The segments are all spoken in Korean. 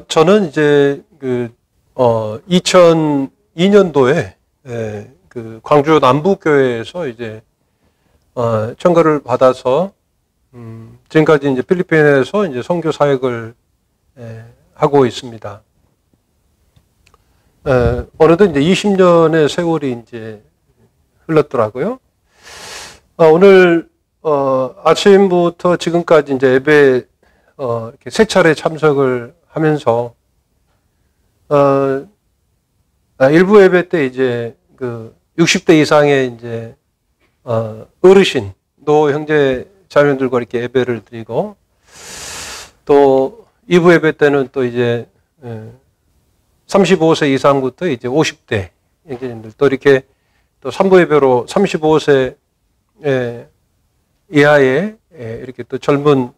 저는 이제 2002년도에 그 광주 남부교회에서 이제 청가를 받아서 지금까지 이제 필리핀에서 이제 선교 사역을 하고 있습니다. 어느덧 이제 20년의 세월이 이제 흘렀더라고요. 오늘 아침부터 지금까지 이제 예배 이렇게 세 차례 참석을 하면서 일부 예배 때 이제 그 60대 이상의 이제 어르신 노 형제 자매들과 이렇게 예배를 드리고, 또 2부 예배 때는 또 이제 35세 이상부터 이제 50대 형제님들, 또 이렇게 또 3부 예배로 35세 이하의 이렇게 또 젊은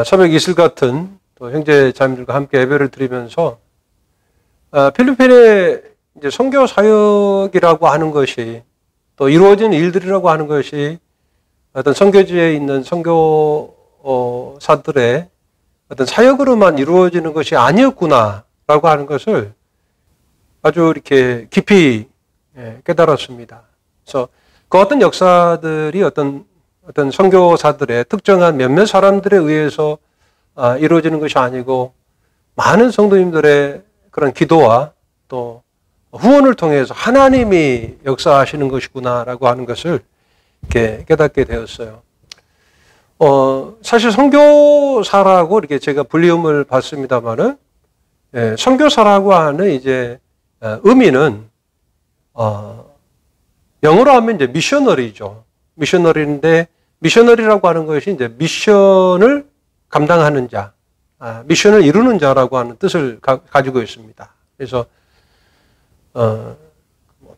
새벽 이슬 같은 또 형제 자매들과 함께 예배를 드리면서 필리핀의 이제 선교 사역이라고 하는 것이, 또 이루어진 일들이라고 하는 것이 어떤 선교지에 있는 선교사들의 어떤 사역으로만 이루어지는 것이 아니었구나라고 하는 것을 아주 이렇게 깊이 깨달았습니다. 그래서 그 어떤 역사들이 어떤 선교사들의 특정한 몇몇 사람들에 의해서 이루어지는 것이 아니고, 많은 성도님들의 그런 기도와 또 후원을 통해서 하나님이 역사하시는 것이구나라고 하는 것을 이렇게 깨닫게 되었어요. 사실 선교사라고 이렇게 제가 불리움을 받습니다만은, 선교사라고 하는 이제 의미는 영어로 하면 이제 미셔너리죠. 미셔너리인데, 미셔너리라고 하는 것이 이제 미션을 감당하는 자, 미션을 이루는 자라고 하는 뜻을 가지고 있습니다. 그래서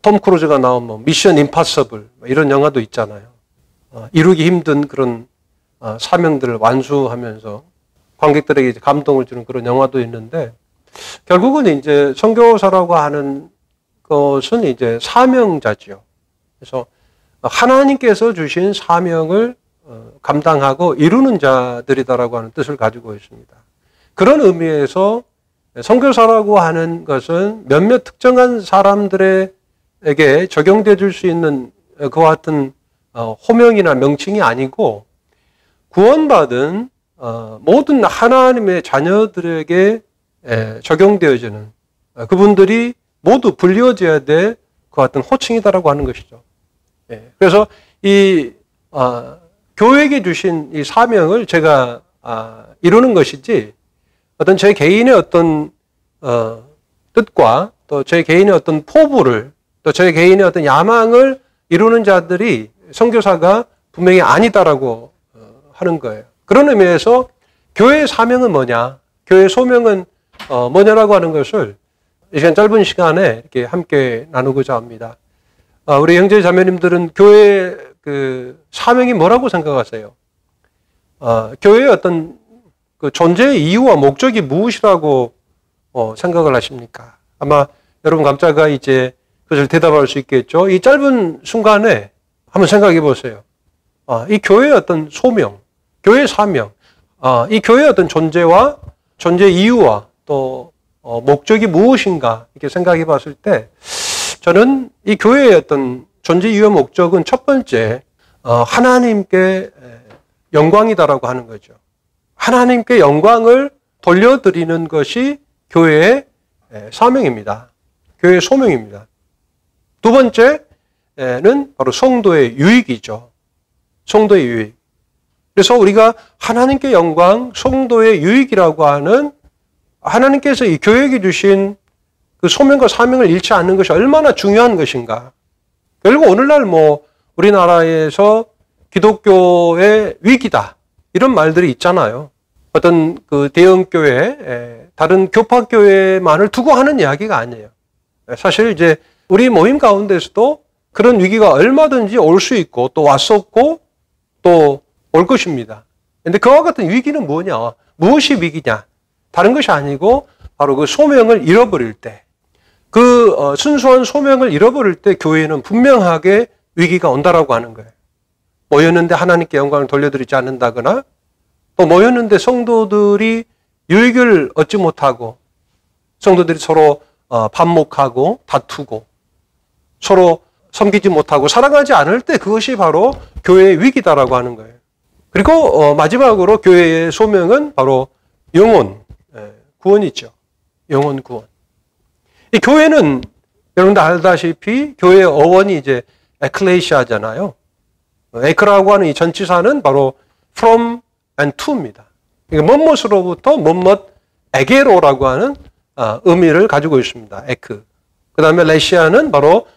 톰 크루즈가 나온 뭐 미션 임파서블 이런 영화도 있잖아요. 이루기 힘든 그런 사명들을 완수하면서 관객들에게 이제 감동을 주는 그런 영화도 있는데, 결국은 이제 선교사라고 하는 것은 이제 사명자지요. 그래서 하나님께서 주신 사명을 감당하고 이루는 자들이다라고 하는 뜻을 가지고 있습니다. 그런 의미에서 선교사라고 하는 것은 몇몇 특정한 사람들에게 적용되어 줄 수 있는 그와 같은 호명이나 명칭이 아니고, 구원받은 모든 하나님의 자녀들에게 적용되어지는, 그분들이 모두 불리워져야 될 그와 같은 호칭이다라고 하는 것이죠. 그래서 이 교회에게 주신 이 사명을 제가 이루는 것이지, 어떤 제 개인의 어떤 뜻과 또 제 개인의 어떤 포부를, 또 제 개인의 어떤 야망을 이루는 자들이 선교사가 분명히 아니다라고 하는 거예요. 그런 의미에서 교회의 사명은 뭐냐, 교회의 소명은 뭐냐라고 하는 것을 이 시간 짧은 시간에 이렇게 함께 나누고자 합니다. 우리 형제 자매님들은 교회의 그 사명이 뭐라고 생각하세요? 교회의 어떤 그 존재의 이유와 목적이 무엇이라고 생각을 하십니까? 아마 여러분 각자가 이제 그것을 대답할 수 있겠죠. 이 짧은 순간에 한번 생각해 보세요. 이 교회의 어떤 소명, 교회의 사명, 이 교회의 어떤 존재와 존재 이유와 또 목적이 무엇인가 이렇게 생각해 봤을 때, 저는 이 교회의 어떤 존재 이유와 목적은 첫 번째 하나님께 영광이다라고 하는 거죠. 하나님께 영광을 돌려드리는 것이 교회의 사명입니다. 교회의 소명입니다. 두 번째는 바로 성도의 유익이죠. 성도의 유익. 그래서 우리가 하나님께 영광, 성도의 유익이라고 하는, 하나님께서 이 교회에게 주신 그 소명과 사명을 잃지 않는 것이 얼마나 중요한 것인가. 결국 오늘날 뭐 우리나라에서 기독교의 위기다, 이런 말들이 있잖아요. 어떤 그 대형교회, 다른 교파교회만을 두고 하는 이야기가 아니에요. 사실 이제 우리 모임 가운데서도 그런 위기가 얼마든지 올 수 있고 또 왔었고 또 올 것입니다. 그런데 그와 같은 위기는 뭐냐? 무엇이 위기냐? 다른 것이 아니고 바로 그 소명을 잃어버릴 때, 그 순수한 소명을 잃어버릴 때 교회는 분명하게 위기가 온다라고 하는 거예요. 모였는데 하나님께 영광을 돌려드리지 않는다거나, 또 모였는데 성도들이 유익을 얻지 못하고 성도들이 서로 반목하고 다투고 서로 섬기지 못하고 사랑하지 않을 때 그것이 바로 교회의 위기다라고 하는 거예요. 그리고 마지막으로 교회의 소명은 바로 영혼 구원이죠. 영혼 구원. 이 교회는 여러분들 알다시피 교회의 어원이 이제 에클레시아잖아요. 에크라고 하는 이 전치사는 바로 from and to입니다. 그러니까 뭐뭇으로부터 뭐뭇에게로라고 하는 의미를 가지고 있습니다. 에크. 그 다음에 레시아는 바로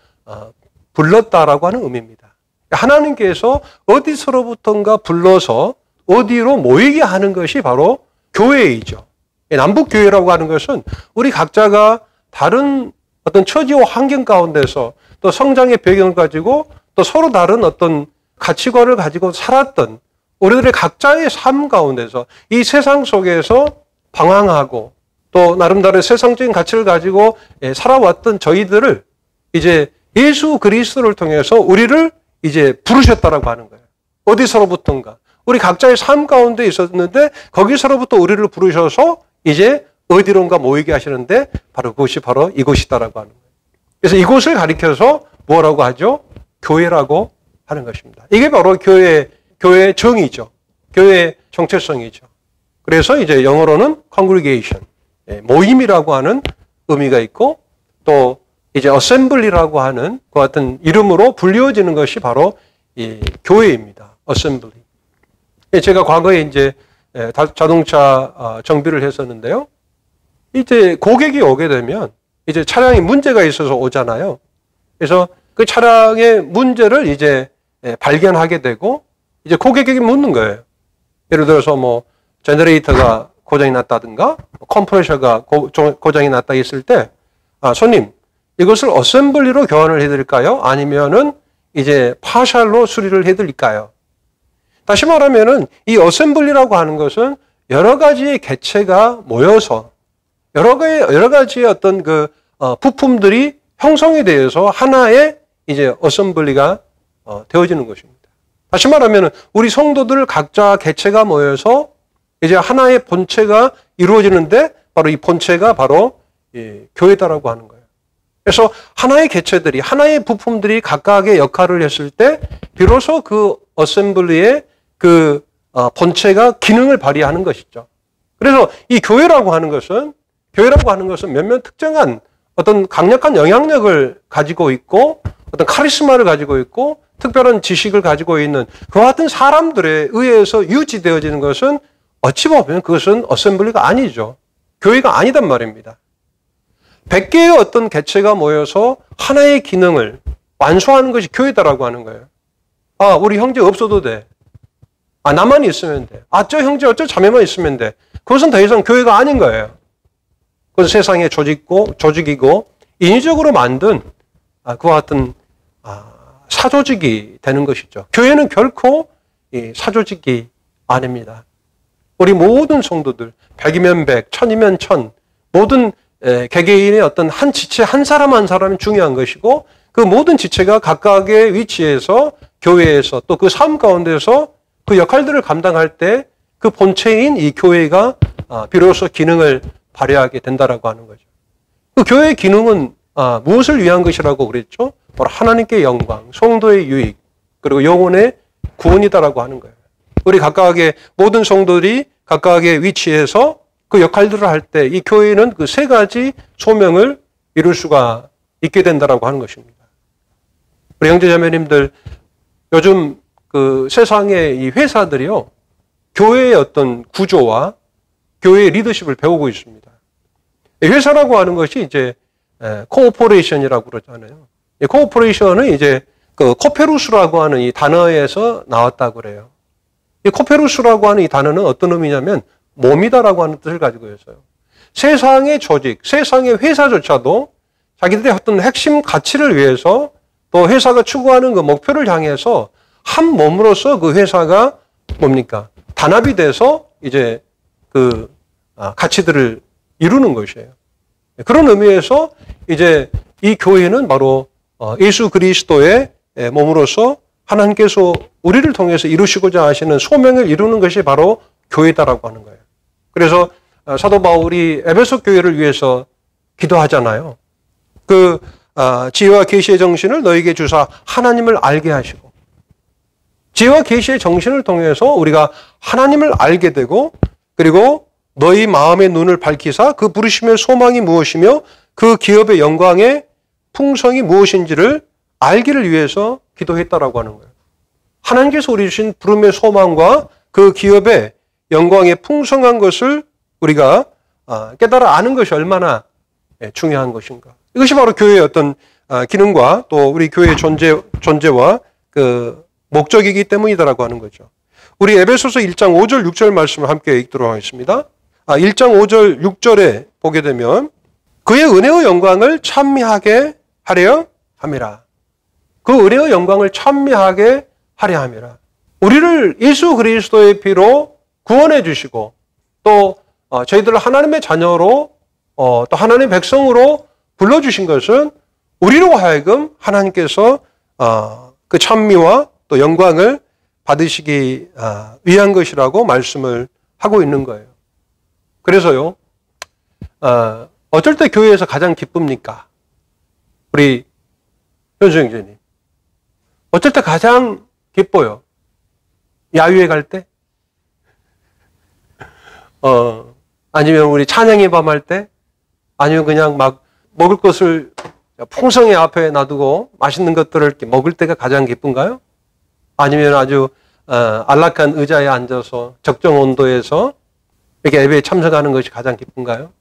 불렀다라고 하는 의미입니다. 하나님께서 어디서로부턴가 불러서 어디로 모이게 하는 것이 바로 교회이죠. 남북교회라고 하는 것은 우리 각자가 다른 어떤 처지와 환경 가운데서 또 성장의 배경을 가지고 또 서로 다른 어떤 가치관을 가지고 살았던 우리들의 각자의 삶 가운데서 이 세상 속에서 방황하고 또 나름대로 세상적인 가치를 가지고 살아왔던 저희들을 이제 예수 그리스도를 통해서 우리를 이제 부르셨다라고 하는 거예요. 어디서로부턴가. 우리 각자의 삶 가운데 있었는데 거기서로부터 우리를 부르셔서 이제 어디론가 모이게 하시는데 바로 그것이 바로 이곳이다라고 하는 거예요. 그래서 이곳을 가리켜서 뭐라고 하죠? 교회라고 하는 것입니다. 이게 바로 교회의 정의죠. 교회의 정체성이죠. 그래서 이제 영어로는 congregation, 모임이라고 하는 의미가 있고 또 이제 assembly라고 하는 그 같은 이름으로 불리워지는 것이 바로 이 교회입니다. assembly. 제가 과거에 이제 자동차 정비를 했었는데요. 이제 고객이 오게 되면 이제 차량에 문제가 있어서 오잖아요. 그래서 그 차량의 문제를 이제 발견하게 되고 이제 고객에게 묻는 거예요. 예를 들어서 뭐 제너레이터가 고장이 났다든가 컴프레셔가 고장이 났다 했을 때 손님 이것을 어셈블리로 교환을 해드릴까요? 아니면은 이제 파샬로 수리를 해드릴까요? 다시 말하면은 이 어셈블리라고 하는 것은 여러 가지의 개체가 모여서 여러 가지의 어떤 그 부품들이 형성이 되어서 하나의 이제 어셈블리가 되어지는 것입니다. 다시 말하면은 우리 성도들 각자 개체가 모여서 이제 하나의 본체가 이루어지는데 바로 이 본체가 바로 교회다라고 하는 거예요. 그래서 하나의 개체들이 하나의 부품들이 각각의 역할을 했을 때 비로소 그 어셈블리의 그 본체가 기능을 발휘하는 것이죠. 그래서 이 교회라고 하는 것은 몇몇 특정한 어떤 강력한 영향력을 가지고 있고 어떤 카리스마를 가지고 있고 특별한 지식을 가지고 있는 그와 같은 사람들에 의해서 유지되어지는 것은 어찌 보면 그것은 어셈블리가 아니죠. 교회가 아니단 말입니다. 100개의 어떤 개체가 모여서 하나의 기능을 완수하는 것이 교회다라고 하는 거예요. 우리 형제 없어도 돼. 나만 있으면 돼. 저 형제 어쩌 자매만 있으면 돼. 그것은 더 이상 교회가 아닌 거예요. 그것은 세상의 조직이고 인위적으로 만든 그와 같은 사조직이 되는 것이죠. 교회는 결코 사조직이 아닙니다. 우리 모든 성도들 100이면 100, 1000이면 1000 모든 개개인의 어떤 한 지체 한 사람 한 사람이 중요한 것이고 그 모든 지체가 각각의 위치에서 교회에서 또 그 삶 가운데서 그 역할들을 감당할 때 그 본체인 이 교회가 비로소 기능을 발휘하게 된다라고 하는 거죠. 그 교회의 기능은 무엇을 위한 것이라고 그랬죠? 바로 하나님께 영광, 성도의 유익, 그리고 영혼의 구원이다라고 하는 거예요. 우리 각각의 모든 성도들이 각각의 위치에서 그 역할들을 할 때 이 교회는 그 세 가지 소명을 이룰 수가 있게 된다라고 하는 것입니다. 우리 형제자매님들 요즘 그 세상의 이 회사들이요 교회의 어떤 구조와 교회의 리더십을 배우고 있습니다. 회사라고 하는 것이 이제 코오퍼레이션이라고 그러잖아요. 이 코오퍼레이션은 이제 그 코페루스라고 하는 이 단어에서 나왔다고 그래요. 이 코페루스라고 하는 이 단어는 어떤 의미냐면 몸이다라고 하는 뜻을 가지고 있어요. 세상의 조직, 세상의 회사조차도 자기들의 어떤 핵심 가치를 위해서 또 회사가 추구하는 그 목표를 향해서 한 몸으로서 그 회사가 뭡니까? 단합이 돼서 이제 그 가치들을 이루는 것이에요. 그런 의미에서 이제 이 교회는 바로 예수 그리스도의 몸으로서 하나님께서 우리를 통해서 이루시고자 하시는 소명을 이루는 것이 바로 교회다라고 하는 거예요. 그래서 사도 바울이 에베소 교회를 위해서 기도하잖아요. 그 지혜와 계시의 정신을 너에게 주사 하나님을 알게 하시고, 지혜와 계시의 정신을 통해서 우리가 하나님을 알게 되고, 그리고 너희 마음의 눈을 밝히사 그 부르심의 소망이 무엇이며 그 기업의 영광의 풍성이 무엇인지를 알기를 위해서 기도했다라고 하는 거예요. 하나님께서 우리 주신 부름의 소망과 그 기업의 영광의 풍성한 것을 우리가 깨달아 아는 것이 얼마나 중요한 것인가. 이것이 바로 교회의 어떤 기능과 또 우리 교회의 존재와 그 목적이기 때문이다라고 하는 거죠. 우리 에베소서 1장 5절 6절 말씀을 함께 읽도록 하겠습니다. 1장 5절 6절에 보게 되면 그의 은혜의 영광을 찬미하게 하려 함이라. 그 은혜의 영광을 찬미하게 하려 함이라. 우리를 예수 그리스도의 피로 구원해 주시고 또 저희들을 하나님의 자녀로 또 하나님의 백성으로 불러주신 것은 우리로 하여금 하나님께서 그 찬미와 또 영광을 받으시기 위한 것이라고 말씀을 하고 있는 거예요. 그래서요, 어쩔 때 교회에서 가장 기쁩니까? 우리 현수 형제님. 어쩔 때 가장 기뻐요? 야유회 갈 때? 아니면 우리 찬양의 밤 할 때? 아니면 그냥 막 먹을 것을 풍성히 앞에 놔두고 맛있는 것들을 이렇게 먹을 때가 가장 기쁜가요? 아니면 아주 안락한 의자에 앉아서 적정 온도에서 이렇게 예배에 참석하는 것이 가장 기쁜가요?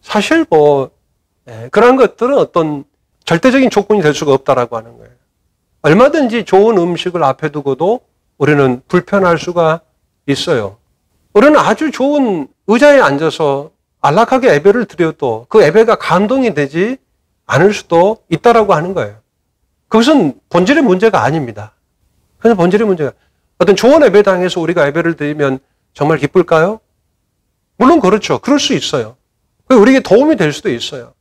사실 그런 것들은 어떤 절대적인 조건이 될 수가 없다라고 하는 거예요. 얼마든지 좋은 음식을 앞에 두고도 우리는 불편할 수가 있어요. 우리는 아주 좋은 의자에 앉아서 안락하게 예배를 드려도 그 예배가 감동이 되지 않을 수도 있다라고 하는 거예요. 그것은 본질의 문제가 아닙니다. 그냥 본질의 문제가 어떤 좋은 예배당에서 우리가 예배를 드리면 정말 기쁠까요? 물론 그렇죠. 그럴 수 있어요. 우리에게 도움이 될 수도 있어요.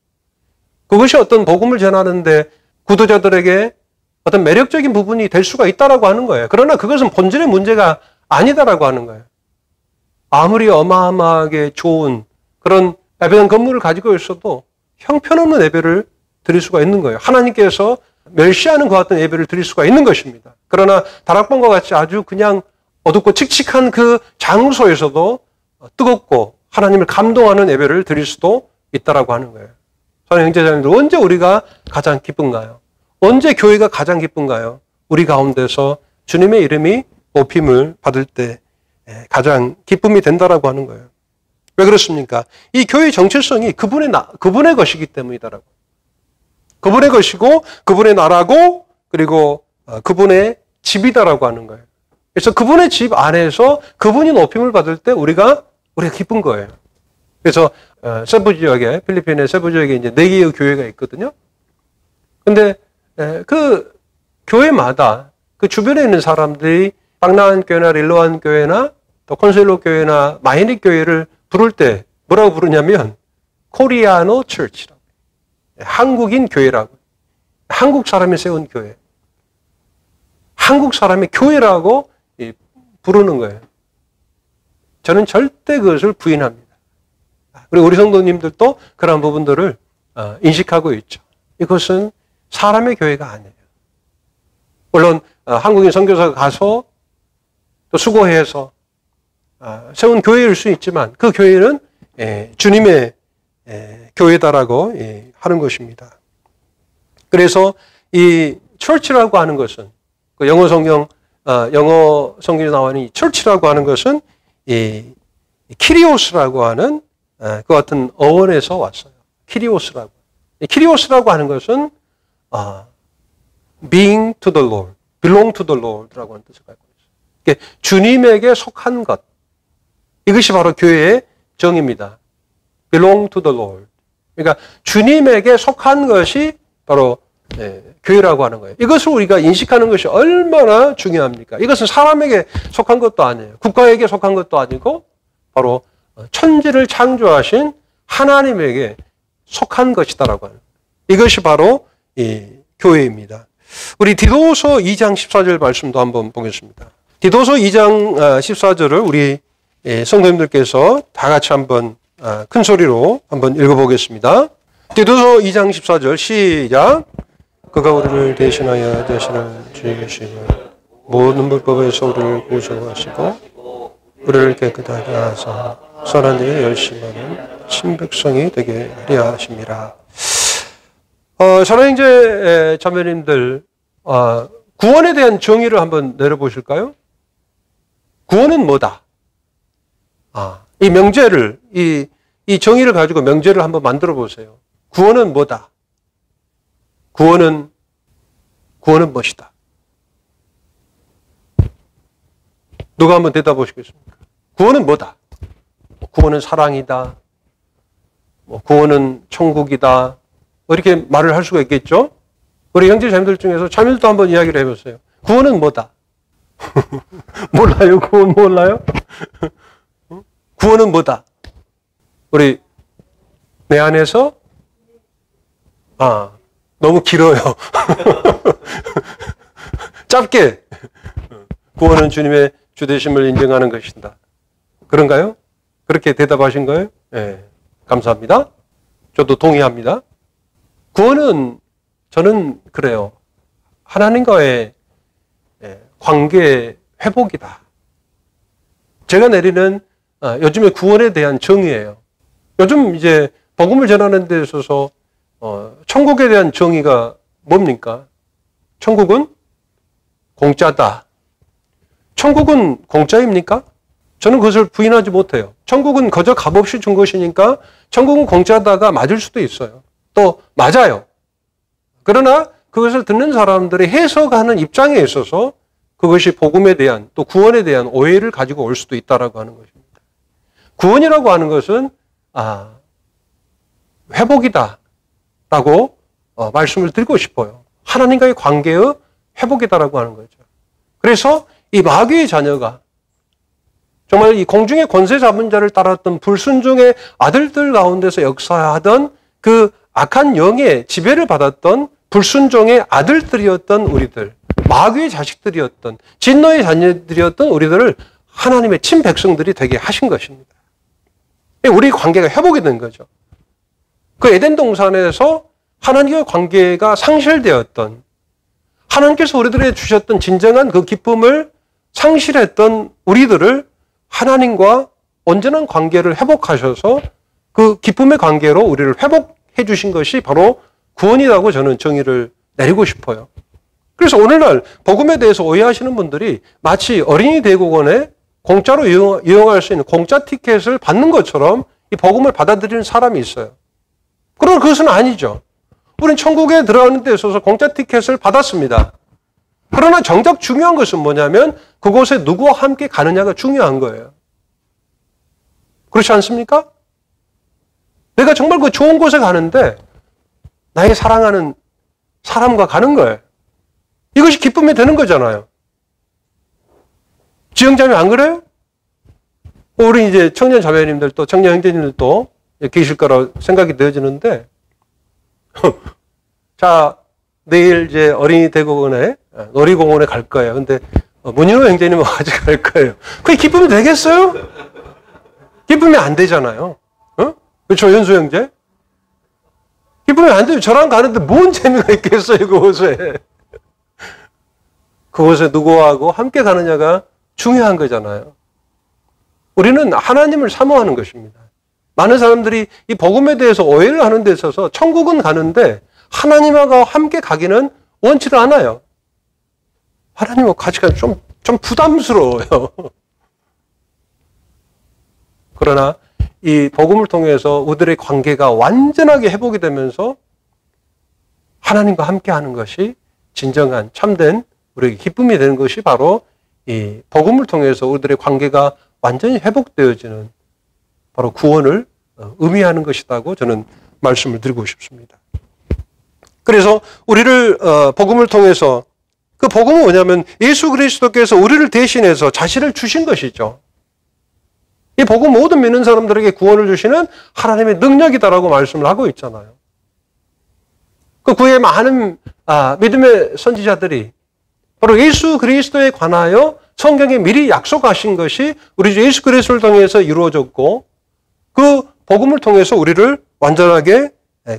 그것이 어떤 복음을 전하는데 구도자들에게 어떤 매력적인 부분이 될 수가 있다라고 하는 거예요. 그러나 그것은 본질의 문제가 아니다라고 하는 거예요. 아무리 어마어마하게 좋은 그런 예배당 건물을 가지고 있어도 형편없는 예배를 드릴 수가 있는 거예요. 하나님께서 멸시하는 것 같은 예배를 드릴 수가 있는 것입니다. 그러나 다락방과 같이 아주 그냥 어둡고 칙칙한 그 장소에서도 뜨겁고 하나님을 감동하는 예배를 드릴 수도 있다라고 하는 거예요. 사랑하는 형제자매들, 언제 우리가 가장 기쁜가요? 언제 교회가 가장 기쁜가요? 우리 가운데서 주님의 이름이 높임을 받을 때 가장 기쁨이 된다라고 하는 거예요. 왜 그렇습니까? 이 교회의 정체성이 그분의 것이기 때문이다라고. 그분의 것이고 그분의 나라고 그리고 그분의 집이다라고 하는 거예요. 그래서 그분의 집 안에서 그분이 높임을 받을 때 우리가 기쁜 거예요. 그래서 세부 지역에, 필리핀의 세부 지역에 이제 4개의 교회가 있거든요. 근데 그 교회마다 그 주변에 있는 사람들이 땅나안 교회나 릴로안 교회나 또 콘셀로 교회나 마이닉 교회를 부를 때 뭐라고 부르냐면 코리아노 처치라고. 한국인 교회라고. 한국 사람이 세운 교회. 한국 사람의 교회라고 부르는 거예요. 저는 절대 그것을 부인합니다. 그리고 우리 성도님들도 그런 부분들을 인식하고 있죠. 이것은 사람의 교회가 아니에요. 물론 한국인 선교사가 가서 또 수고해서 세운 교회일 수 있지만 그 교회는 주님의 교회다라고 하는 것입니다. 그래서 이 church라고 하는 것은 그 영어 성경에 나오는 이 church라고 하는 것은 이 키리오스라고 하는 그 같은 어원에서 왔어요. 키리오스라고. 키리오스라고 하는 것은 being to the Lord, belong to the Lord라고 하는 뜻을 갖고 있어요. 주님에게 속한 것. 이것이 바로 교회의 정의입니다. belong to the Lord. 그러니까 주님에게 속한 것이 바로 교회라고 하는 거예요. 이것을 우리가 인식하는 것이 얼마나 중요합니까? 이것은 사람에게 속한 것도 아니에요. 국가에게 속한 것도 아니고 바로 천지를 창조하신 하나님에게 속한 것이다라고 하는 거예요. 이것이 바로 이 교회입니다. 우리 디도서 2장 14절 말씀도 한번 보겠습니다. 디도서 2장 14절을 우리 성도님들께서 다 같이 한번 큰 소리로 한번 읽어보겠습니다. 디도서 2장 14절 시작. 그가 우리를 대신하여 대신을 주이시고 모든 불법에서 우리를 구속하시고 우리를 깨끗하게 하사 선한 일에 열심하는 신백성이 되게 하려 하심이라. 사랑하는 형제 자매님들, 구원에 대한 정의를 한번 내려보실까요? 구원은 뭐다? 이 명제를, 이 정의를 가지고 명제를 한번 만들어 보세요. 구원은 뭐다? 구원은 무엇이다? 누가 한번 대답해 보시겠습니까? 구원은 뭐다? 구원은 사랑이다. 구원은 천국이다. 이렇게 말을 할 수가 있겠죠? 우리 형제 자매들 중에서 자매들도 한번 이야기를 해보세요. 구원은 뭐다? 몰라요? 구원 몰라요? 구원은 뭐다? 우리 내 안에서 너무 길어요. 짧게 구원은 주님의 주되심을 인정하는 것이다. 그런가요? 그렇게 대답하신 거예요? 네, 감사합니다. 저도 동의합니다. 구원은 저는 그래요. 하나님과의 관계 회복이다. 제가 내리는 요즘의 구원에 대한 정의예요. 요즘 이제 복음을 전하는 데 있어서 천국에 대한 정의가 뭡니까? 천국은 공짜다. 천국은 공짜입니까? 저는 그것을 부인하지 못해요. 천국은 거저 값없이 준 것이니까 천국은 공짜다가 맞을 수도 있어요. 또 맞아요. 그러나 그것을 듣는 사람들이 해석하는 입장에 있어서 그것이 복음에 대한 또 구원에 대한 오해를 가지고 올 수도 있다라고 하는 것입니다. 구원이라고 하는 것은 회복이다라고 말씀을 드리고 싶어요. 하나님과의 관계의 회복이다라고 하는 거죠. 그래서 이 마귀의 자녀가 정말 이 공중의 권세 잡은 자를 따랐던 불순종의 아들들 가운데서 역사하던 그 악한 영의 지배를 받았던 불순종의 아들들이었던 우리들, 마귀의 자식들이었던 진노의 자녀들이었던 우리들을 하나님의 친백성들이 되게 하신 것입니다. 우리 관계가 회복이 된 거죠. 그 에덴 동산에서 하나님과의 관계가 상실되었던, 하나님께서 우리들에게 주셨던 진정한 그 기쁨을 상실했던 우리들을 하나님과 온전한 관계를 회복하셔서 그 기쁨의 관계로 우리를 회복해 주신 것이 바로 구원이라고 저는 정의를 내리고 싶어요. 그래서 오늘날 복음에 대해서 오해하시는 분들이 마치 어린이 대국원에 공짜로 이용할 수 있는 공짜 티켓을 받는 것처럼 이 복음을 받아들이는 사람이 있어요. 그러나 그것은 아니죠. 우리는 천국에 들어가는 데 있어서 공짜 티켓을 받았습니다. 그러나 정작 중요한 것은 뭐냐면 그곳에 누구와 함께 가느냐가 중요한 거예요. 그렇지 않습니까? 내가 정말 그 좋은 곳에 가는데 나의 사랑하는 사람과 가는 거예요. 이것이 기쁨이 되는 거잖아요. 지영자매 안 그래요? 우리 이제 청년 자매님들도 청년 형제님들도 계실 거라고 생각이 되어지는데 자, 내일 이제 어린이 대공원에 놀이공원에 갈 거예요. 근데 문인호 형제님은 같이 갈 거예요. 그게 기쁨이 되겠어요? 기쁨이 안 되잖아요. 그렇죠, 현수 형제? 기쁨이 안 되면 저랑 가는데 뭔 재미가 있겠어요, 그곳에. 그곳에 누구하고 함께 가느냐가 중요한 거잖아요. 우리는 하나님을 사모하는 것입니다. 많은 사람들이 이 복음에 대해서 오해를 하는 데 있어서 천국은 가는데 하나님하고 함께 가기는 원치를 않아요. 하나님하고 같이 가기 좀 부담스러워요. 그러나 이 복음을 통해서 우리들의 관계가 완전하게 회복이 되면서 하나님과 함께 하는 것이 진정한 참된 우리에게 기쁨이 되는 것이 바로 이 복음을 통해서 우리들의 관계가 완전히 회복되어지는 바로 구원을 의미하는 것이라고 저는 말씀을 드리고 싶습니다. 그래서 우리를 복음을 통해서 그 복음은 뭐냐면 예수 그리스도께서 우리를 대신해서 자신을 주신 것이죠. 이 복음 모든 믿는 사람들에게 구원을 주시는 하나님의 능력이다라고 말씀을 하고 있잖아요. 그 후에 많은 믿음의 선지자들이 바로 예수 그리스도에 관하여 성경에 미리 약속하신 것이 우리 주 예수 그리스도를 통해서 이루어졌고 그 복음을 통해서 우리를 완전하게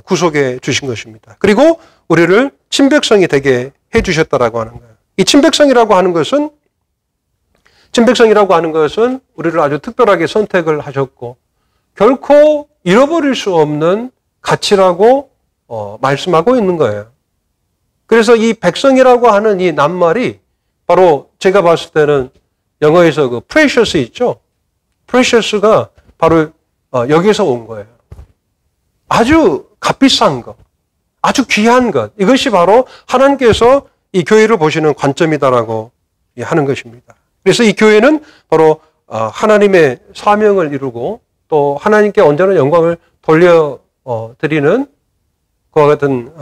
구속해 주신 것입니다. 그리고 우리를 친백성이 되게 해 주셨다라고 하는 거예요. 이 친백성이라고 하는 것은 우리를 아주 특별하게 선택을 하셨고 결코 잃어버릴 수 없는 가치라고 말씀하고 있는 거예요. 그래서 이 백성이라고 하는 이 낱말이 바로 제가 봤을 때는 영어에서 그 precious 있죠? precious가 바로 여기서 온 거예요. 아주 값비싼 것, 아주 귀한 것. 이것이 바로 하나님께서 이 교회를 보시는 관점이다라고 하는 것입니다. 그래서 이 교회는 바로 하나님의 사명을 이루고 또 하나님께 언제나 영광을 돌려드리는 그와 같은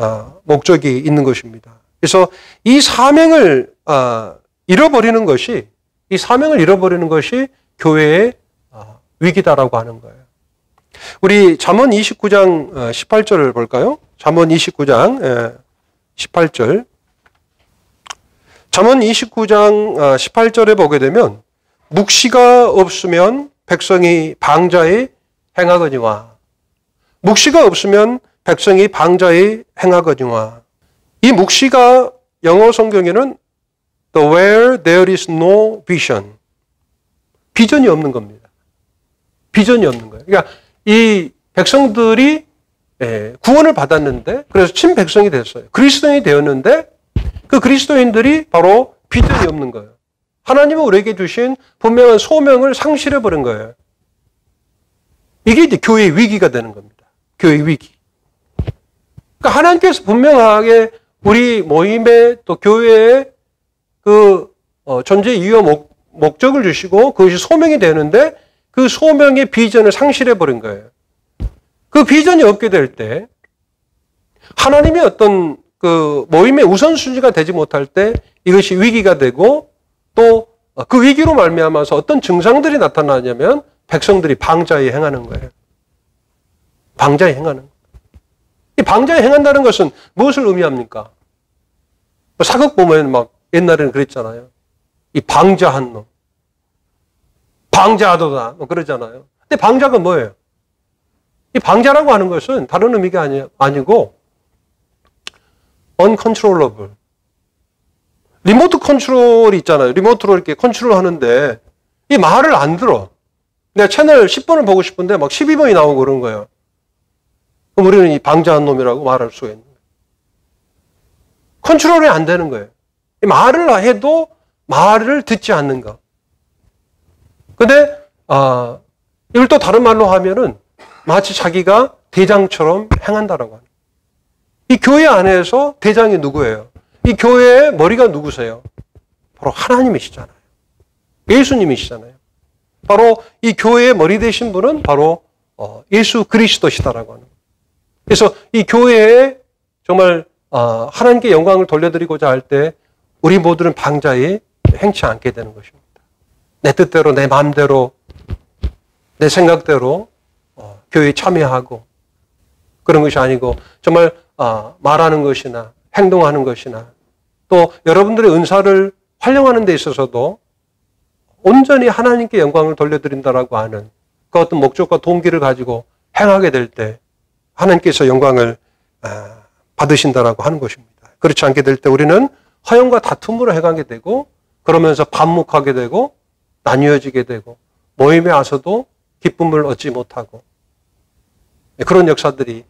목적이 있는 것입니다. 그래서 이 사명을 잃어버리는 것이 교회의 위기다라고 하는 거예요. 우리 잠언 29장 18절을 볼까요? 잠언 29장 18절. 잠언 29장 18절에 보게 되면 묵시가 없으면 백성이 방자히 행하거니와 묵시가 없으면 백성이 방자히 행하거니와 이 묵시가 영어 성경에는 the where there is no vision 비전이 없는 겁니다. 비전이 없는 거예요. 그러니까 이 백성들이 구원을 받았는데 그래서 친백성이 됐어요. 그리스도인이 되었는데 그 그리스도인들이 바로 비전이 없는 거예요. 하나님은 우리에게 주신 분명한 소명을 상실해버린 거예요. 이게 이제 교회의 위기가 되는 겁니다. 교회의 위기. 그러니까 하나님께서 분명하게 우리 모임에 또 교회에 그 존재 이유와 목적을 주시고 그것이 소명이 되는데 그 소명의 비전을 상실해버린 거예요. 그 비전이 없게 될 때 하나님의 어떤 그 모임의 우선순위가 되지 못할 때 이것이 위기가 되고 또 그 위기로 말미암아서 어떤 증상들이 나타나냐면 백성들이 방자히 행하는 거예요. 방자히 행하는 거예요. 이 방자히 행한다는 것은 무엇을 의미합니까? 사극 보면 막 옛날에는 그랬잖아요. 이 방자한 놈. 방자하도다. 뭐 그러잖아요. 근데 방자가 뭐예요? 이 방자라고 하는 것은 다른 의미가 아니고 uncontrollable. 리모트 컨트롤이 있잖아요. 리모트로 이렇게 컨트롤 하는데 이 말을 안 들어. 내가 채널 10번을 보고 싶은데 막 12번이 나오고 그런 거예요. 그럼 우리는 이 방자한 놈이라고 말할 수가 있는 거예요. 컨트롤이 안 되는 거예요. 말을 해도 말을 듣지 않는 것. 근데 이걸 또 다른 말로 하면은 마치 자기가 대장처럼 행한다라고 하는 거예요. 이 교회 안에서 대장이 누구예요? 이 교회의 머리가 누구세요? 바로 하나님이시잖아요. 예수님이시잖아요. 바로 이 교회의 머리 되신 분은 바로 예수 그리스도시다라고 하는 거예요. 그래서 이 교회에 정말 하나님께 영광을 돌려드리고자 할 때 우리 모두는 방자히 행치 않게 되는 것입니다. 내 뜻대로 내 마음대로 내 생각대로 교회에 참여하고 그런 것이 아니고 정말 말하는 것이나 행동하는 것이나 또 여러분들의 은사를 활용하는 데 있어서도 온전히 하나님께 영광을 돌려드린다라고 하는 그 어떤 목적과 동기를 가지고 행하게 될 때 하나님께서 영광을 받으신다라고 하는 것입니다. 그렇지 않게 될 때 우리는 허영과 다툼으로 해가게 되고 그러면서 반목하게 되고 나뉘어지게 되고 모임에 와서도 기쁨을 얻지 못하고 그런 역사들이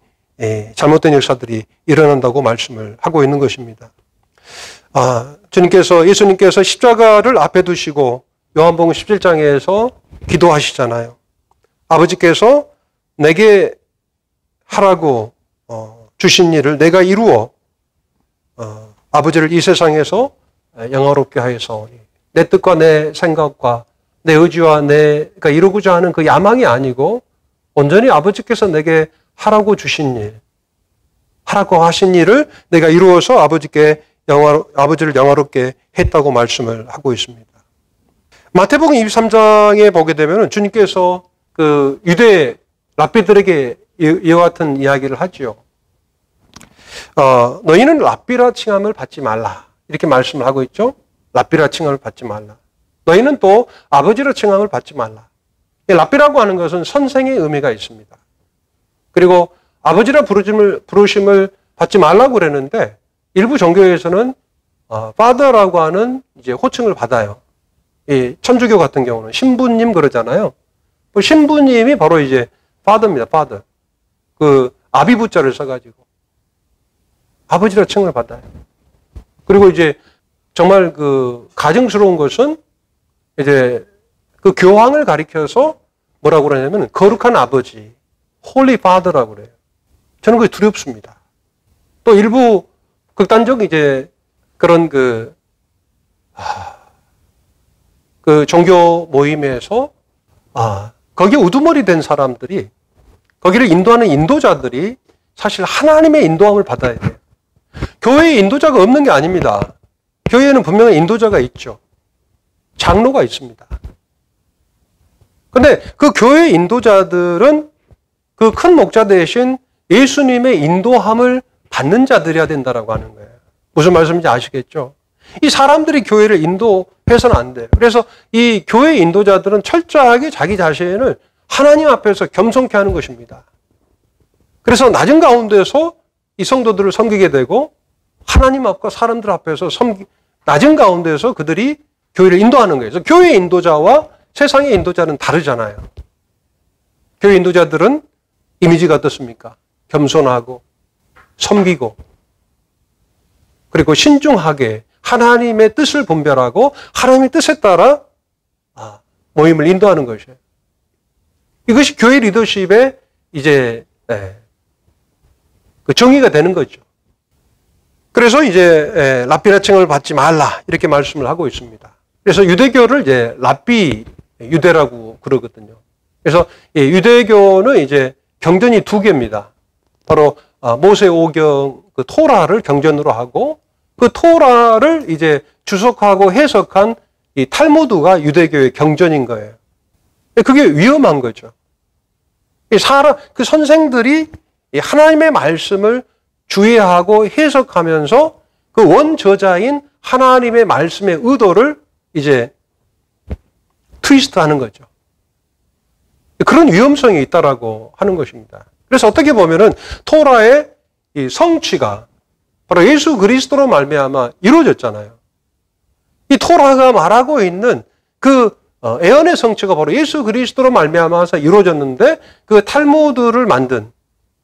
잘못된 역사들이 일어난다고 말씀을 하고 있는 것입니다. 예수님께서 십자가를 앞에 두시고 요한복음 17장에서 기도하시잖아요. 아버지께서 내게 하라고 주신 일을 내가 이루어 아버지를 이 세상에서 영화롭게 하여서오니 내 뜻과 내 생각과 내 의지와 내가 이루고자 하는 그 야망이 아니고 온전히 아버지께서 내게 하라고 주신 일, 하라고 하신 일을 내가 이루어서 아버지를 영화롭게 했다고 말씀을 하고 있습니다. 마태복음 23장에 보게 되면 주님께서 그 유대 랍비들에게 이와 같은 이야기를 하지요. 너희는 랍비라 칭함을 받지 말라. 이렇게 말씀을 하고 있죠. 랍비라 칭함을 받지 말라. 너희는 또 아버지라 칭함을 받지 말라. 랍비라고 하는 것은 선생의 의미가 있습니다. 그리고 아버지라 부르심을 받지 말라고 그랬는데 일부 종교에서는 father라고 하는 이제 호칭을 받아요. 이 천주교 같은 경우는 신부님 그러잖아요. 그 신부님이 바로 이제 father입니다. father. 그 아비부자를 써가지고 아버지라 칭을 받아요. 그리고 이제 정말 그 가증스러운 것은 이제 그 교황을 가리켜서 뭐라고 그러냐면 거룩한 아버지, Holy Father라고 그래요. 저는 그게 두렵습니다. 또 일부 극단적 이제 그런 그 종교 모임에서 거기에 우두머리 된 사람들이 거기를 인도하는 인도자들이 사실 하나님의 인도함을 받아야 돼요. 교회에 인도자가 없는 게 아닙니다. 교회에는 분명히 인도자가 있죠. 장로가 있습니다. 그런데 그 교회 인도자들은 그 큰 목자 대신 예수님의 인도함을 받는 자들이어야 된다라고 하는 거예요. 무슨 말씀인지 아시겠죠? 이 사람들이 교회를 인도해서는 안 돼요. 그래서 이 교회 인도자들은 철저하게 자기 자신을 하나님 앞에서 겸손케 하는 것입니다. 그래서 낮은 가운데서 이 성도들을 섬기게 되고 하나님 앞과 사람들 앞에서 낮은 가운데서 그들이 교회를 인도하는 거예요. 그래서 교회 인도자와 세상의 인도자는 다르잖아요. 교회 인도자들은 이미지가 어떻습니까? 겸손하고 섬기고 그리고 신중하게 하나님의 뜻을 분별하고 하나님의 뜻에 따라 모임을 인도하는 것이에요. 이것이 교회 리더십의 이제 그 정의가 되는 거죠. 그래서 이제 랍비라 칭을 받지 말라 이렇게 말씀을 하고 있습니다. 그래서 유대교를 이제 랍비 유대라고 그러거든요. 그래서 유대교는 이제 경전이 두 개입니다. 바로 모세 오경 그 토라를 경전으로 하고 그 토라를 이제 주석하고 해석한 이 탈무드가 유대교의 경전인 거예요. 그게 위험한 거죠. 그 선생들이 하나님의 말씀을 주의하고 해석하면서 그 원저자인 하나님의 말씀의 의도를 이제 트위스트 하는 거죠. 그런 위험성이 있다라고 하는 것입니다. 그래서 어떻게 보면은 토라의 이 성취가 바로 예수 그리스도로 말미암아 이루어졌잖아요. 이 토라가 말하고 있는 그 애언의 성취가 바로 예수 그리스도로 말미암아서 이루어졌는데 그 탈무드를 만든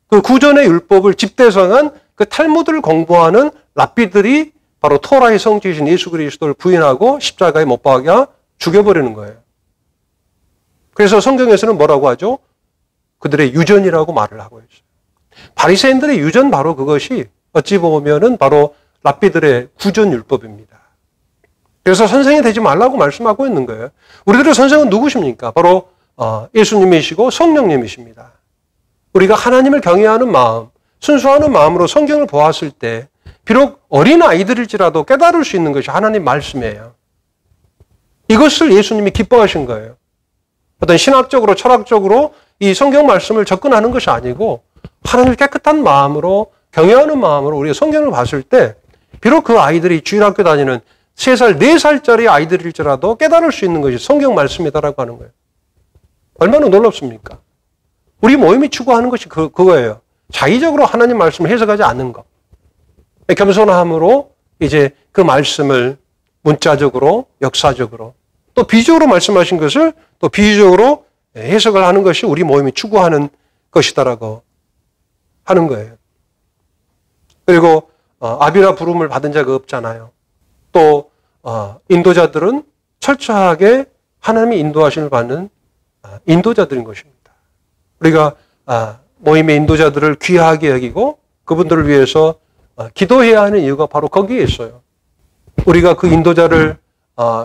그 구전의 율법을 집대성한 그 탈무드를 공부하는 랍비들이 바로 토라의 성취이신 예수 그리스도를 부인하고 십자가에 못 박아 죽여버리는 거예요. 그래서 성경에서는 뭐라고 하죠? 그들의 유전이라고 말을 하고 있어요. 바리새인들의 유전 바로 그것이 어찌 보면은 바로 랍비들의 구전율법입니다. 그래서 선생이 되지 말라고 말씀하고 있는 거예요. 우리들의 선생은 누구십니까? 바로 예수님이시고 성령님이십니다. 우리가 하나님을 경외하는 마음, 순수하는 마음으로 성경을 보았을 때 비록 어린 아이들일지라도 깨달을 수 있는 것이 하나님 말씀이에요. 이것을 예수님이 기뻐하신 거예요. 어떤 신학적으로 철학적으로 이 성경 말씀을 접근하는 것이 아니고 하나님을 깨끗한 마음으로 경외하는 마음으로 우리가 성경을 봤을 때 비록 그 아이들이 주일학교 다니는 3살, 4살짜리 아이들일지라도 깨달을 수 있는 것이 성경 말씀이다라고 하는 거예요. 얼마나 놀랍습니까? 우리 모임이 추구하는 것이 그거예요. 자의적으로 하나님 말씀을 해석하지 않는 것. 겸손함으로 이제 그 말씀을 문자적으로, 역사적으로 또 비유적으로 말씀하신 것을 또 비유적으로 해석을 하는 것이 우리 모임이 추구하는 것이다라고 하는 거예요. 그리고 아비라 부름을 받은 자가 없잖아요. 또 인도자들은 철저하게 하나님의 인도하심을 받는 인도자들인 것입니다. 우리가 모임의 인도자들을 귀하게 여기고 그분들을 위해서 기도해야 하는 이유가 바로 거기에 있어요. 우리가 그 인도자를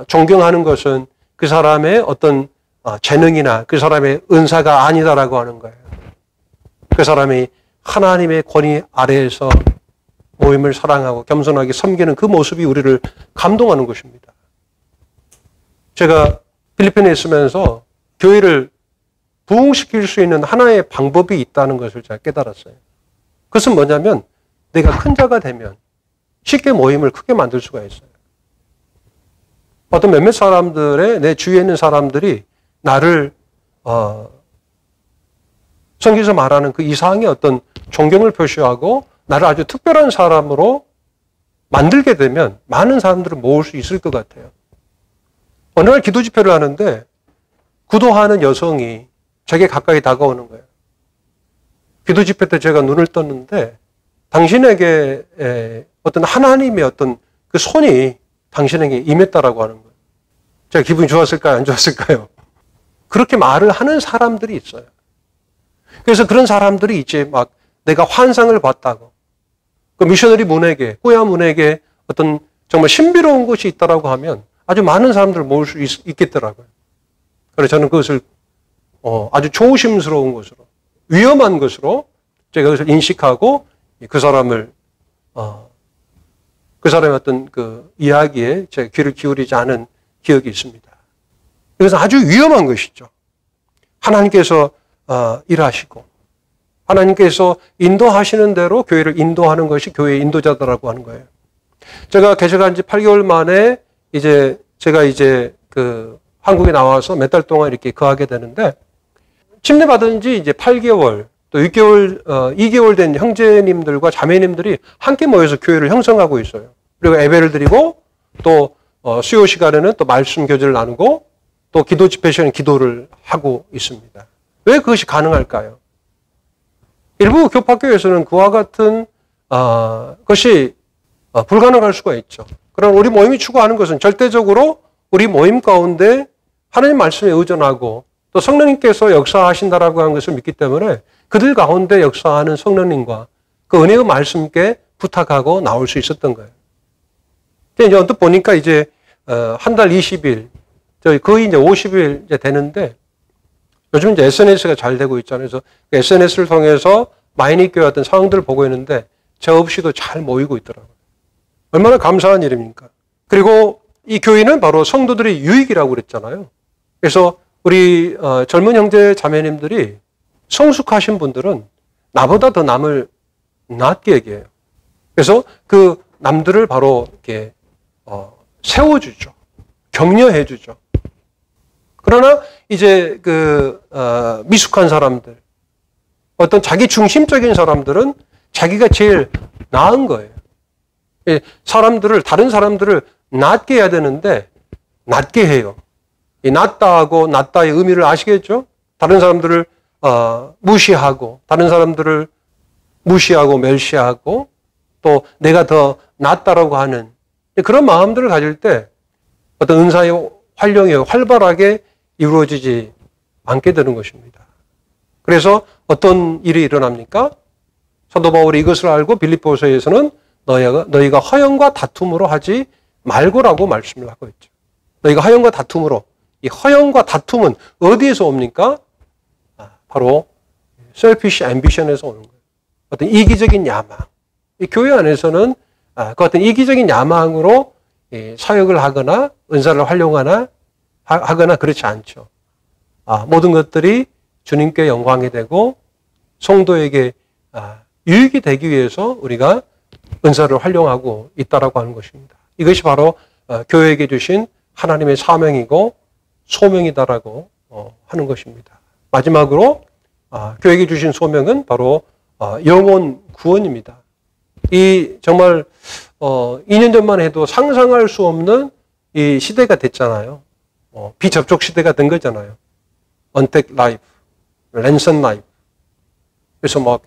존경하는 것은 그 사람의 어떤 재능이나 그 사람의 은사가 아니다라고 하는 거예요. 그 사람이 하나님의 권위 아래에서 모임을 사랑하고 겸손하게 섬기는 그 모습이 우리를 감동하는 것입니다. 제가 필리핀에 있으면서 교회를 부흥시킬 수 있는 하나의 방법이 있다는 것을 제가 깨달았어요. 그것은 뭐냐면 내가 큰 자가 되면 쉽게 모임을 크게 만들 수가 있어요. 어떤 몇몇 사람들의 내 주위에 있는 사람들이 나를 성경에서 말하는 그 이상의 어떤 존경을 표시하고 나를 아주 특별한 사람으로 만들게 되면 많은 사람들을 모을 수 있을 것 같아요. 어느 날 기도 집회를 하는데 구도하는 여성이 제게 가까이 다가오는 거예요. 기도 집회 때 제가 눈을 떴는데 당신에게 어떤 하나님의 어떤 그 손이 당신에게 임했다라고 하는 거예요. 제가 기분이 좋았을까요? 안 좋았을까요? 그렇게 말을 하는 사람들이 있어요. 그래서 그런 사람들이 이제 막 내가 환상을 봤다고 그 미셔너리 문에게, 꾸야 문에게 어떤 정말 신비로운 것이 있다라고 하면 아주 많은 사람들을 모을 수 있겠더라고요. 그래서 저는 그것을 아주 조심스러운 것으로, 위험한 것으로 제가 그것을 인식하고 그 사람을 그 사람의 어떤 그 이야기에 제가 귀를 기울이지 않은 기억이 있습니다. 그래서 아주 위험한 것이죠. 하나님께서 일하시고 하나님께서 인도하시는 대로 교회를 인도하는 것이 교회의 인도자다라고 하는 거예요. 제가 개척한 지 8개월 만에 제가 그 한국에 나와서 몇 달 동안 이렇게 거하게 되는데 침례 받은 지 이제 8개월 또 2개월 된 형제님들과 자매님들이 함께 모여서 교회를 형성하고 있어요. 그리고 예배를 드리고 또 수요 시간에는 또 말씀 교제를 나누고 또 기도 집회 시간에 기도를 하고 있습니다. 왜 그것이 가능할까요? 일부 교파교회에서는 그와 같은 것이 불가능할 수가 있죠. 그러나 우리 모임이 추구하는 것은 절대적으로 우리 모임 가운데 하나님 말씀에 의존하고 또 성령님께서 역사하신다라고 하는 것을 믿기 때문에 그들 가운데 역사하는 성령님과 그 은혜의 말씀께 부탁하고 나올 수 있었던 거예요. 이제 언뜻 보니까 이제 한 달 20일, 거의 이제 50일 이제 되는데 요즘 이제 SNS가 잘 되고 있잖아요. 그래서 SNS를 통해서 마이닉 교회 어떤 상황들을 보고 있는데 저 없이도 잘 모이고 있더라고요. 얼마나 감사한 일입니까? 그리고 이 교회는 바로 성도들의 유익이라고 그랬잖아요. 그래서 우리 젊은 형제 자매님들이 성숙하신 분들은 나보다 더 남을 낮게 얘기해요. 그래서 그 남들을 바로 이렇게 세워주죠. 격려해주죠. 그러나 이제 미숙한 사람들, 어떤 자기 중심적인 사람들은 자기가 제일 나은 거예요. 다른 사람들을 낮게 해야 되는데 낮게 해요. 이 낮다하고 낮다의 의미를 아시겠죠? 다른 사람들을 무시하고 다른 사람들을 무시하고 멸시하고 또 내가 더 낫다라고 하는 그런 마음들을 가질 때 어떤 은사의 활용이 활발하게 이루어지지 않게 되는 것입니다. 그래서 어떤 일이 일어납니까? 사도 바울이 이것을 알고 빌립보서에서는 너희가 허영과 다툼으로 하지 말고라고 말씀을 하고 있죠. 너희가 허영과 다툼으로. 이 허영과 다툼은 어디에서 옵니까? 바로 selfish ambition에서 오는 거예요. 어떤 이기적인 야망. 이 교회 안에서는 그 어떤 이기적인 야망으로 사역을 하거나 은사를 활용하거나 그렇지 않죠. 모든 것들이 주님께 영광이 되고 성도에게 유익이 되기 위해서 우리가 은사를 활용하고 있다라고 하는 것입니다. 이것이 바로 교회에게 주신 하나님의 사명이고 소명이다라고 하는 것입니다. 마지막으로 교회에게 주신 소명은 바로 영혼 구원입니다. 이 정말 2년 전만 해도 상상할 수 없는 이 시대가 됐잖아요. 비접촉 시대가 된 거잖아요. 언택 라이프, 랜선 라이프. 그래서 막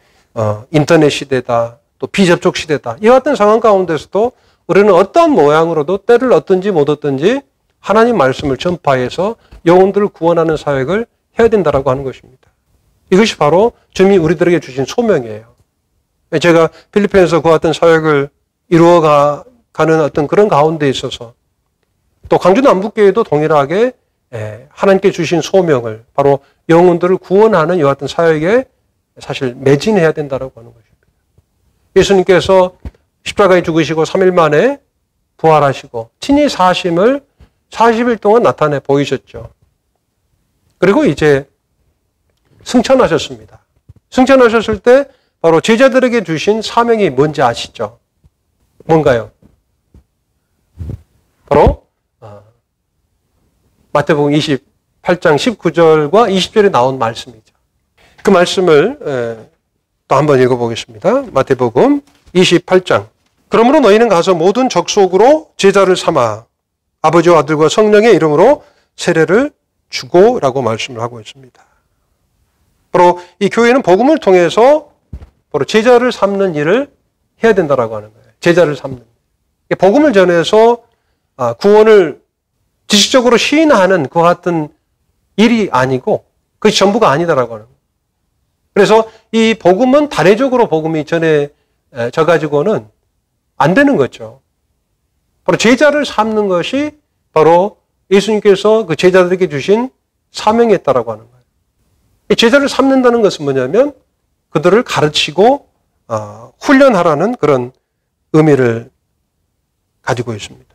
인터넷 시대다, 또 비접촉 시대다. 이 같은 상황 가운데서도 우리는 어떤 모양으로도 때를 얻든지 못 얻든지 하나님 말씀을 전파해서 영혼들을 구원하는 사역을 해야 된다라고 하는 것입니다. 이것이 바로 주님이 우리들에게 주신 소명이에요. 제가 필리핀에서 그와 같은 사역을 이루어가는 어떤 그런 가운데 있어서 또 광주 남북교회도 동일하게 하나님께 주신 소명을 바로 영혼들을 구원하는 이와 같은 사역에 사실 매진해야 된다라고 하는 것입니다. 예수님께서 십자가에 죽으시고 3일 만에 부활하시고 친히 사심을 40일 동안 나타내 보이셨죠. 그리고 이제 승천하셨습니다. 승천하셨을 때 바로 제자들에게 주신 사명이 뭔지 아시죠? 뭔가요? 바로 마태복음 28장 19절과 20절에 나온 말씀이죠. 그 말씀을 또 한번 읽어보겠습니다. 마태복음 28장. 그러므로 너희는 가서 모든 족속으로 제자를 삼아 아버지와 아들과 성령의 이름으로 세례를 주고라고 말씀을 하고 있습니다. 바로 이 교회는 복음을 통해서 바로 제자를 삼는 일을 해야 된다라고 하는 거예요. 제자를 삼는. 복음을 전해서 구원을 지식적으로 시인하는 그 같은 일이 아니고 그것이 전부가 아니다라고 하는 거예요. 그래서 이 복음은 단회적으로 복음이 전해져 가지고는 안 되는 거죠. 바로 제자를 삼는 것이 바로 예수님께서 그 제자들에게 주신 사명이었다라고 하는 거예요. 이 제자를 삼는다는 것은 뭐냐면 그들을 가르치고 훈련하라는 그런 의미를 가지고 있습니다.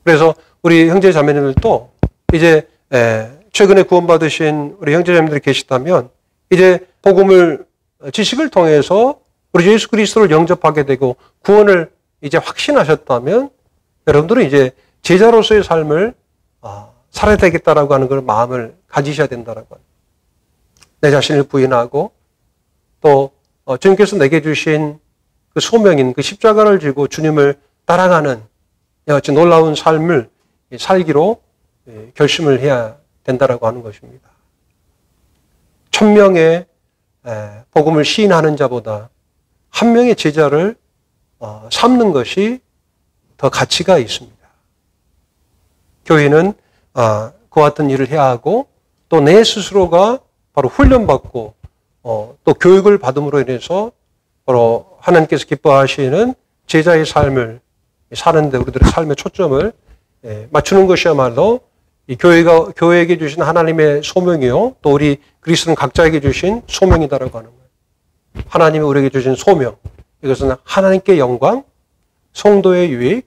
그래서 우리 형제 자매님들도 이제 최근에 구원받으신 우리 형제 자매님들이 계시다면 이제 복음을 지식을 통해서 우리 예수 그리스도를 영접하게 되고 구원을 이제 확신하셨다면 여러분들은 이제 제자로서의 삶을 살아야 되겠다라고 하는 그런 마음을 가지셔야 된다라고 합니다. 내 자신을 부인하고 또 주님께서 내게 주신 그 소명인 그 십자가를 지고 주님을 따라가는 이와 같이 놀라운 삶을 살기로 결심을 해야 된다라고 하는 것입니다. 1000명의 복음을 시인하는 자보다 한 명의 제자를 삼는 것이 더 가치가 있습니다. 교회는 그와 같은 일을 해야 하고 또 내 스스로가 바로 훈련받고 또 교육을 받음으로 인해서 바로 하나님께서 기뻐하시는 제자의 삶을 사는데 우리들의 삶의 초점을 맞추는 것이야말로 이 교회에게 주신 하나님의 소명이요 또 우리 그리스도는 각자에게 주신 소명이다라고 하는 거예요. 하나님이 우리에게 주신 소명, 이것은 하나님께 영광, 성도의 유익,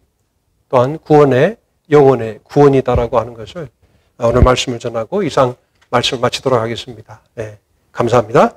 또한 구원의 영혼의 구원이다라고 하는 것을 오늘 말씀을 전하고 이상 말씀을 마치도록 하겠습니다. 감사합니다.